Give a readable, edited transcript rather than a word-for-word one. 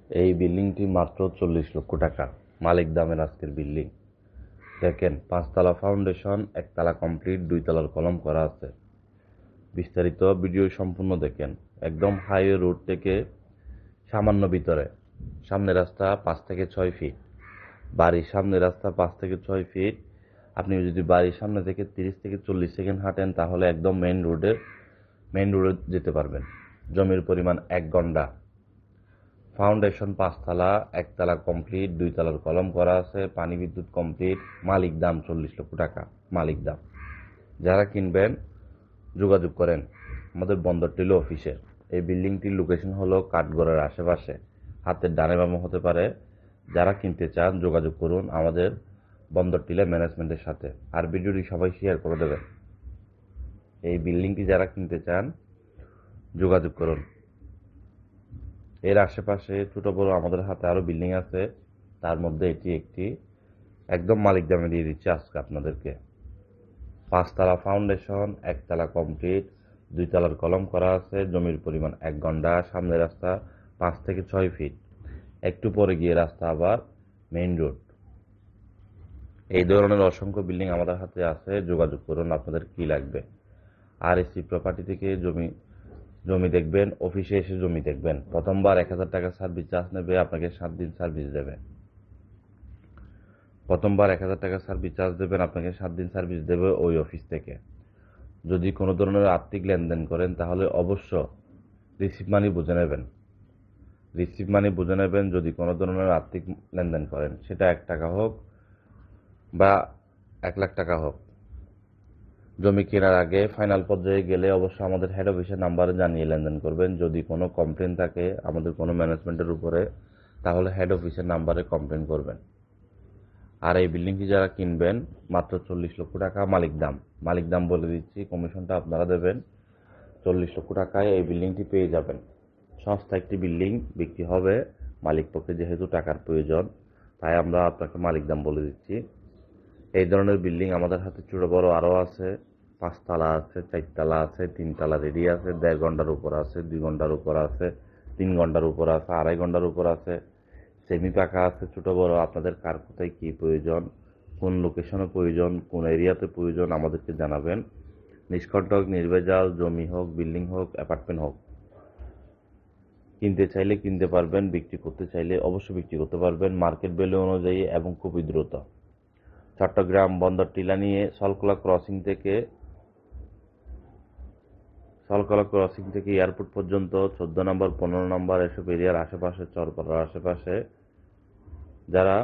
এই বিল্ডিংটি মাত্র 40 লক্ষ টাকা মালিক দামের আজকের বিল্ডিং। দেখেন, 5 তলা ফাউন্ডেশন, 1 তলা কমপ্লিট, 2 তলার কলম করা আছে। বিস্তারিত ভিডিও সম্পূর্ণ দেখেন। একদম হাইওয়ে রোড থেকে সামান্য ভিতরে, সামনে রাস্তা 5 থেকে 6 ফিট, বাড়ির সামনে রাস্তা 5 থেকে 6 ফিট। আপনি যদি বাড়ির সামনে থেকে 30 থেকে 40 সেকেন্ড হাঁটেন তাহলে একদম মেইন রোডে যেতে পারবেন। জমির পরিমাণ 1 গন্ডা। ফাউন্ডেশন 5 তলা, 1 তলা কমপ্লিট, 2 তলার কলম করা আছে, পানি বিদ্যুৎ কমপ্লিট। মালিক দাম 40 লক্ষ টাকা মালিক দাম। যারা কিনবেন যোগাযোগ করেন আমাদের বন্দর টিলো অফিসে। এই বিল্ডিংটির লোকেশন হলো কাঠগড়ার আশেপাশে, হাতের ডানে বামে হতে পারে। যারা কিনতে চান যোগাযোগ করুন আমাদের বন্দর টিলা ম্যানেজমেন্টের সাথে। আর ভিডিওটি সবাই শেয়ার করে দেবেন। এই বিল্ডিংটি যারা কিনতে চান যোগাযোগ করুন। এর আশেপাশে ছোট বড় আমাদের হাতে আরো বিল্ডিং আছে, তার মধ্যে এটি একটি। একদম মালিক দামে দিয়ে দিচ্ছি আজকে আপনাদেরকে। 5 তলা ফাউন্ডেশন, 1 তলা কমপ্লিট, 2 তলার কলম করা আছে, জমির পরিমাণ 1 গন্ডা, সামনে রাস্তা 5 থেকে 6 ফিট, একটু পরে গিয়ে রাস্তা আবার মেইন রোড। এই ধরনের অসংখ্য বিল্ডিং আমাদের হাতে আছে, যোগাযোগ করুন আপনাদের কি লাগবে। আর এসি প্রপার্টি থেকে জমি দেখবেন, অফিসে এসে জমি দেখবেন। প্রথমবার 1000 টাকা সার্ভিস চার্জ নেবে, আপনাকে 7 দিন সার্ভিস দেবে। প্রথমবার 1000 টাকা সার্ভিস চার্জ দেবেন, আপনাকে 7 দিন সার্ভিস দেবে ওই অফিস থেকে। যদি কোনো ধরনের আর্থিক লেনদেন করেন তাহলে অবশ্য রিসিভ মানি বুঝে নেবেন। যদি কোনো ধরনের আর্থিক লেনদেন করেন, সেটা 1 টাকা হোক বা 1 লাখ টাকা হোক। জমি কেনার আগে ফাইনাল পর্যায়ে গেলে অবশ্য আমাদের হেড অফিসের নাম্বারে জানিয়ে লেনদেন করবেন। যদি কোনো কমপ্লেন থাকে আমাদের কোনো ম্যানেজমেন্টের উপরে, তাহলে হেড অফিসের নাম্বারে কমপ্লেন করবেন। আর এই বিল্ডিংটি যারা কিনবেন মাত্র 40 লক্ষ টাকা মালিক দাম বলে দিচ্ছি, কমিশনটা আপনারা দেবেন। 40 লক্ষ টাকায় এই বিল্ডিংটি পেয়ে যাবেন। সস্তা একটি বিল্ডিং বিক্রি হবে। মালিক পক্ষে যেহেতু টাকার প্রয়োজন, তাই আমরা আপনাকে মালিক দাম বলে দিচ্ছি। এই ধরনের বিল্ডিং আমাদের হাতে ছোট বড় আরও আছে। 5 তলা আছে, 4 তলা আছে, 3 তলা রেডি আছে, 1.5 ঘন্টার উপর আছে, 2 ঘন্টার উপর আছে, 3 ঘন্টার উপর আছে, 2.5 ঘন্টার উপর আছে, সেমি পাকা আছে। ছোট বড় আপনাদের কার কোথায় কী প্রয়োজন, কোন লোকেশনে প্রয়োজন, কোন এরিয়াতে প্রয়োজন আমাদেরকে জানাবেন। নিষ্কণ্টক নির্ভেজাল জমি হোক, বিল্ডিং হোক, অ্যাপার্টমেন্ট হোক, কিনতে চাইলে কিনতে পারবেন, বিক্রি করতে চাইলে অবশ্যই বিক্রি করতে পারবেন মার্কেট ভ্যালু অনুযায়ী এবং খুবই দ্রুত। চট্টগ্রাম বন্দর টিলা নিয়ে সলকলা ক্রসিং থেকে এয়ারপোর্ট পর্যন্ত 14 নম্বর 15 নম্বর এসব এরিয়ার আশেপাশে, চরপাড়ার আশেপাশে যারা